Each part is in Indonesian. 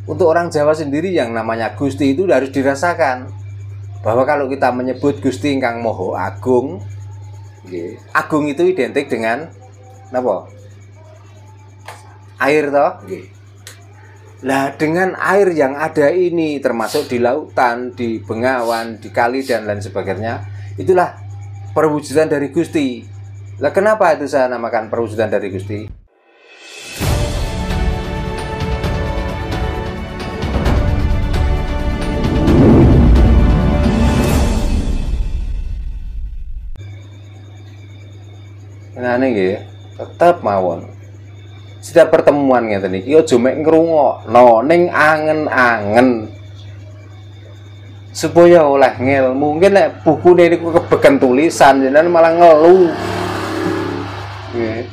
untuk orang Jawa sendiri yang namanya Gusti itu harus dirasakan bahwa kalau kita menyebut Gusti Ingkang Maha Agung, agung itu identik dengan apa? Air toh? Nah, dengan air yang ada ini termasuk di lautan, di bengawan, di kali dan lain sebagainya, itulah perwujudan dari Gusti. Lah kenapa itu saya namakan perwujudan dari Gusti? Nah ini tetap mawon. Setiap pertemuan ngeten iki aja mek ngrungokno ning angen-angen. Supaya oleh ngilmu. Mungkin nek bukune niku kebeken tulisan jenengan malah ngelu. Nggih.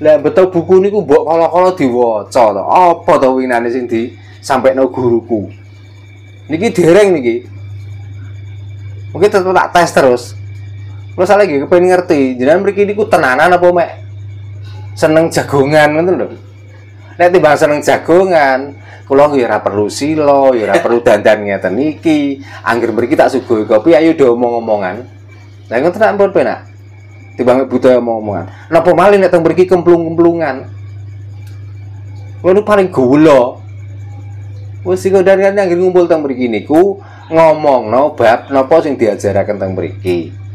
Lah betul buku niku mbok kala-kala diwaca to. Apa to winane sing disampaikno guruku. Niki dereng niki. Mungkin tetep tak tes terus. Terus saya lagi kepengen ngerti, jenengan mriki niku tenanan apa mek seneng jagongan ngoten lho. Nek timbang seneng jagongan, kula ya ora perlu sila, ya ora perlu dandan ngeten iki. Angger mriki tak suguhi kopi, ayo do omong-omongan. Lah ngoten tak pun penak. Timbang budaya omong-omongan. Napa malih nek teng mriki kemplung-kemplungan. Ngono paling gula. Wis sing kandhane angger ngumpul teng mriki niku ngomongno bab napa sing diajaraken teng mriki.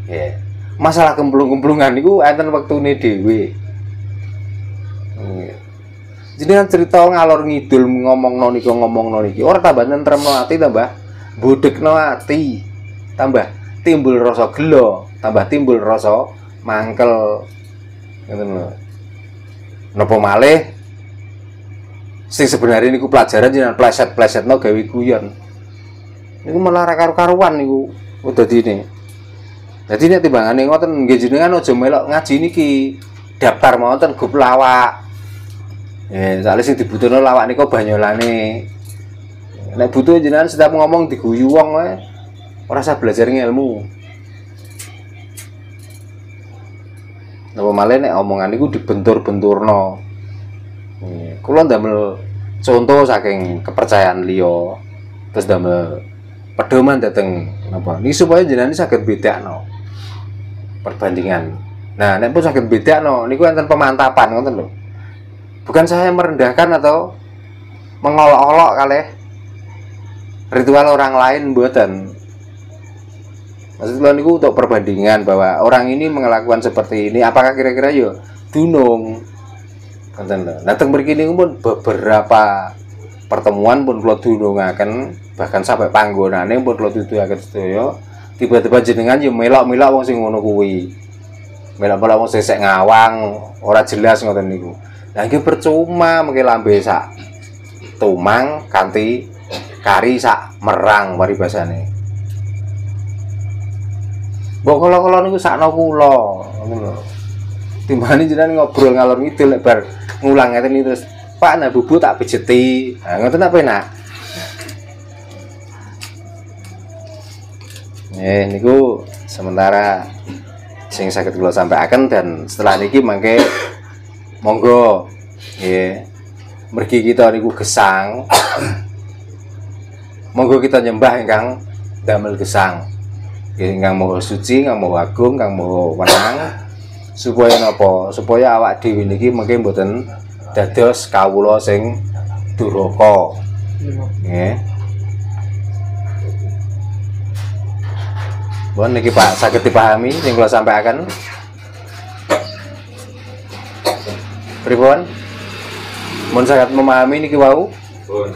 Ya. Masalah kemplung-kemplungan niku enten wektune dhewe. Jenengan cerita ngalor ngidul ngomongno niki ora tambah nentremno ati, tambah bodhekno ati, tambah timbul rasa gelo, tambah timbul rasa mangkel. Ngoten lho. Napa malih sing sebenarnya niku pelajaran jenengan pleset-plesetno gawe guyon. Niku malah ra karu-karuan niku dadine. Jadi nek timbangane ngoten nggih jenengan aja melok ngaji niki. Daftar mawon grup lawak. Soalnya sing dibutuhno lawak niku banyolane. Nek butuh jenengan setiap ngomong diguyu wong wae. Ora usah belajar ilmu. Napa malih nek omongan niku dibentur-benturno. Kula ndamel contoh saking kepercayaan liya. Terus ndamel pedoman dateng napa? Niki supaya jenengan saged bedakno perbandingan. Nah, nek pun saged bedakno niku enten pemantapan ngoten lho. Bukan saya merendahkan atau mengolok-olok kalih ritual orang lain mboten. Maksud kula niku untuk perbandingan bahwa orang ini melakukan seperti ini, apakah kira-kira yo dunung. Ngoten lho. Nah, teng mriki niku pun beberapa pertemuan pun kula dunungaken, bahkan sampai panggonane pun kula tuduhaken sedaya. Tiba-tiba jenengan yo melok-melok wong sing ngono kuwi. Melok-melok wong sesek ngawang, ora jelas ngoten niku. Lah iki percuma mengke lambe sak tumang kanthi kari sak merang paribasane. Mbok kala-kala niku sakno kula, ngoten lho. Timbane jenengan ngobrol ngalor ngidul lek bar ngulang ngeten iki terus, Pak nah bubu tak pijeti. Nah ngoten apa enak. Niku sementara sing saged kula sampaikan dan setelah niki mangke monggo nggih mergi kita niku gesang. Monggo kita nyembah ingkang damel gesang. Nggih ingkang Maha Suci, ingkang Maha Agung, ingkang Maha Wenang. Supaya napa? Supaya awak dhewe niki mengke mboten dados kawula sing duraka. Nggih. Bon niki Pak saged dipahami sing kula sampaikan. Pripun? Mun saged memahami niki wau? Pun.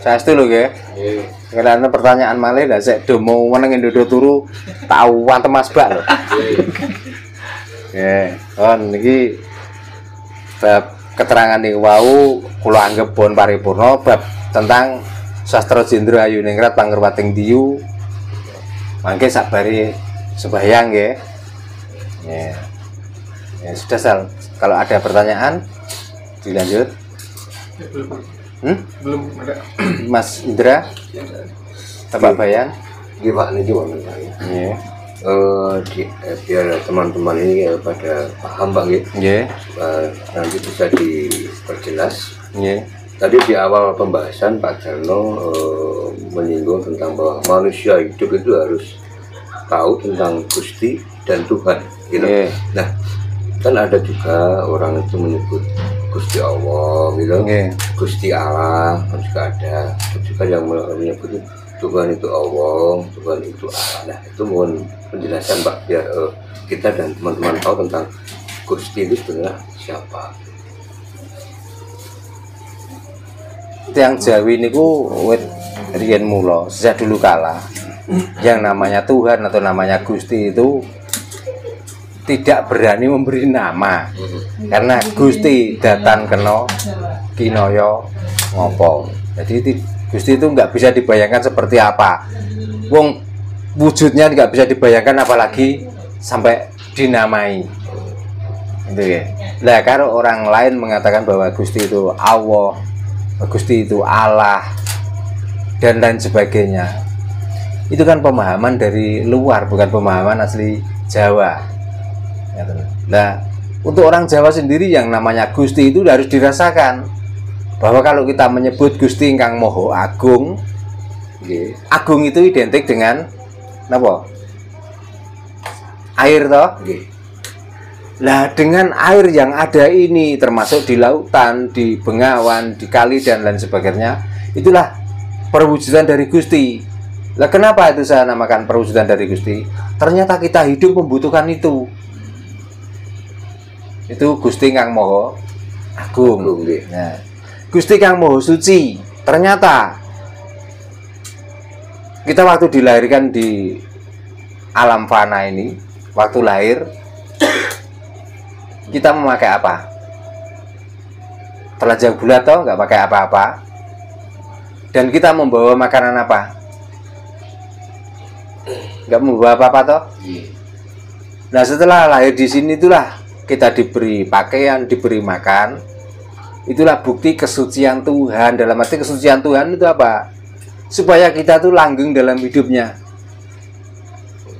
Saestu lho nggih. Nggih. Karena pertanyaan malih lah sik do mau meneng ndodo turu tak wantem masbak lho. Nggih. Bon niki bab keterangan niku wau kula anggap pun paripurna bab tentang Sastra Jendra Ayuningrat Panggerwating Diyu. Mangke sabari sembahyang nggih. Ya. Ya sudah Sal. Kalau ada pertanyaan dilanjut. Belum ada. Mas Indra. Bapak Bayan. Nggih Pak niki Pak. Nggih. Biar teman-teman ini pada paham Pak nggih. Nggih. Nanti bisa diperjelas Nggih. Tadi di awal pembahasan Pak Jarno menyinggung tentang bahwa manusia hidup itu harus tahu tentang Gusti dan Tuhan, gitu. Nggih. Nah, kan ada juga orang itu menyebut Gusti Allah, gitu. Nggih. Gusti Allah kan juga ada. Juga yang menyebut Tuhan itu Allah, Tuhan itu Allah. Nah, itu mohon penjelasan Pak biar kita dan teman-teman tahu tentang Gusti itu sebenarnya siapa. Tiang Jawi niku wit riyen mula sejak dulu kala yang namanya Tuhan atau namanya Gusti itu tidak berani memberi nama karena Gusti datan kena kinoyo ngopo. Jadi Gusti itu nggak bisa dibayangkan seperti apa. Wong wujudnya nggak bisa dibayangkan apalagi sampai dinamai. Itu ya. Nah, kalau orang lain mengatakan bahwa Gusti itu Allah, Gusti itu Allah dan lain sebagainya, itu kan pemahaman dari luar, bukan pemahaman asli Jawa. Nah, untuk orang Jawa sendiri yang namanya Gusti itu harus dirasakan bahwa kalau kita menyebut Gusti ingkang Moho Agung, Agung itu identik dengan apa? Air toh. Nah, dengan air yang ada ini termasuk di lautan, di bengawan, di kali dan lain sebagainya, itulah perwujudan dari Gusti. Lah kenapa itu saya namakan perwujudan dari Gusti? Ternyata kita hidup membutuhkan itu. Itu Gusti Kang Moho Agung. Nah, Gusti Kang Moho Suci. Ternyata kita waktu dilahirkan di alam fana ini, waktu lahir kita memakai apa? Telanjang bulat toh, nggak pakai apa-apa. Dan kita membawa makanan apa? Nggak membawa apa-apa toh? Nah, setelah lahir di sini itulah kita diberi pakaian, diberi makan. Itulah bukti kesucian Tuhan. Dalam arti kesucian Tuhan itu apa? Supaya kita tuh langgeng dalam hidupnya,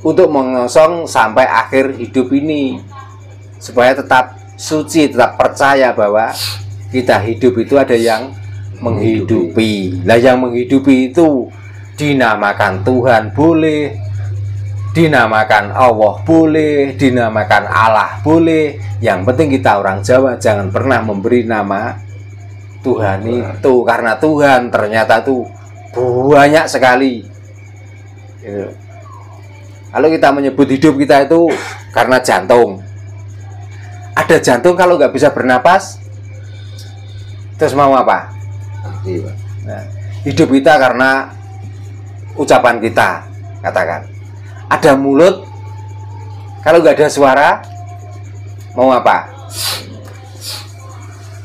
untuk mengosong sampai akhir hidup ini, supaya tetap suci, tetap percaya bahwa kita hidup itu ada yang menghidupi. Lah yang menghidupi itu dinamakan Tuhan boleh, dinamakan Allah boleh, dinamakan Allah boleh. Yang penting kita orang Jawa jangan pernah memberi nama Tuhan itu, karena Tuhan ternyata tuh banyak sekali. Kalau kita menyebut hidup kita itu karena jantung, ada jantung kalau nggak bisa bernapas, terus mau apa? Nah, hidup kita karena ucapan kita, katakan. Ada mulut, kalau nggak ada suara, mau apa?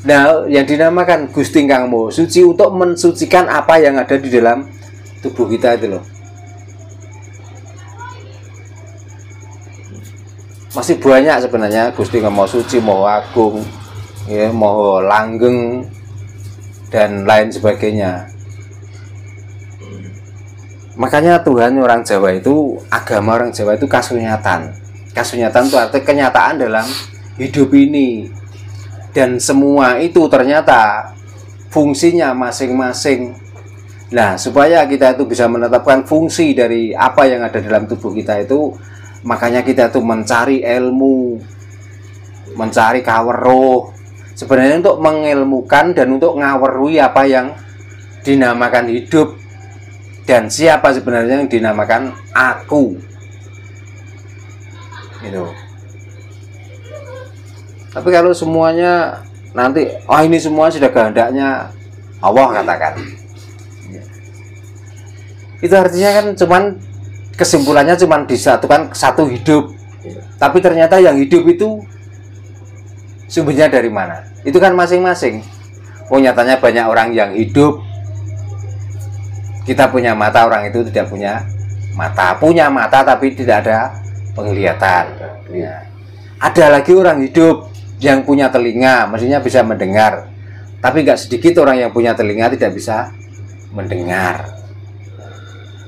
Nah, yang dinamakan Gusti Kang Moho Suci untuk mensucikan apa yang ada di dalam tubuh kita itu loh. Masih banyak sebenarnya Gusti Kang Moho Suci, Moho Agung, ya, Moho Langgeng dan lain sebagainya. Makanya Tuhan orang Jawa itu, agama orang Jawa itu kasunyatan. Kasunyatan itu artinya kenyataan dalam hidup ini. Dan semua itu ternyata fungsinya masing-masing. Nah, supaya kita itu bisa menetapkan fungsi dari apa yang ada dalam tubuh kita itu, makanya kita tuh mencari ilmu, mencari kaweruh, sebenarnya untuk mengilmukan dan untuk ngawerui apa yang dinamakan hidup dan siapa sebenarnya yang dinamakan aku. Gitu. Tapi kalau semuanya nanti, oh ini semua sudah kehendaknya Allah, katakan, itu artinya kan cuman kesimpulannya cuman disatukan satu hidup. Tapi ternyata yang hidup itu sumbernya dari mana? Itu kan masing-masing. Oh, nyatanya banyak orang yang hidup, kita punya mata, orang itu tidak punya mata. Punya mata tapi tidak ada penglihatan. Ya. Ada lagi orang hidup yang punya telinga, mestinya bisa mendengar, tapi nggak sedikit orang yang punya telinga tidak bisa mendengar.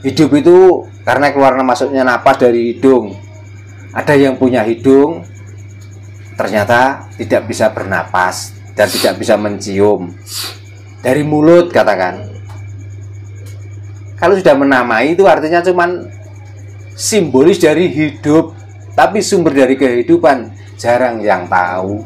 Hidup itu karena keluar masuknya napas dari hidung. Ada yang punya hidung ternyata tidak bisa bernapas, dan tidak bisa mencium. Dari mulut katakan. Kalau sudah menamai itu artinya cuman simbolis dari hidup, tapi sumber dari kehidupan jarang yang tahu.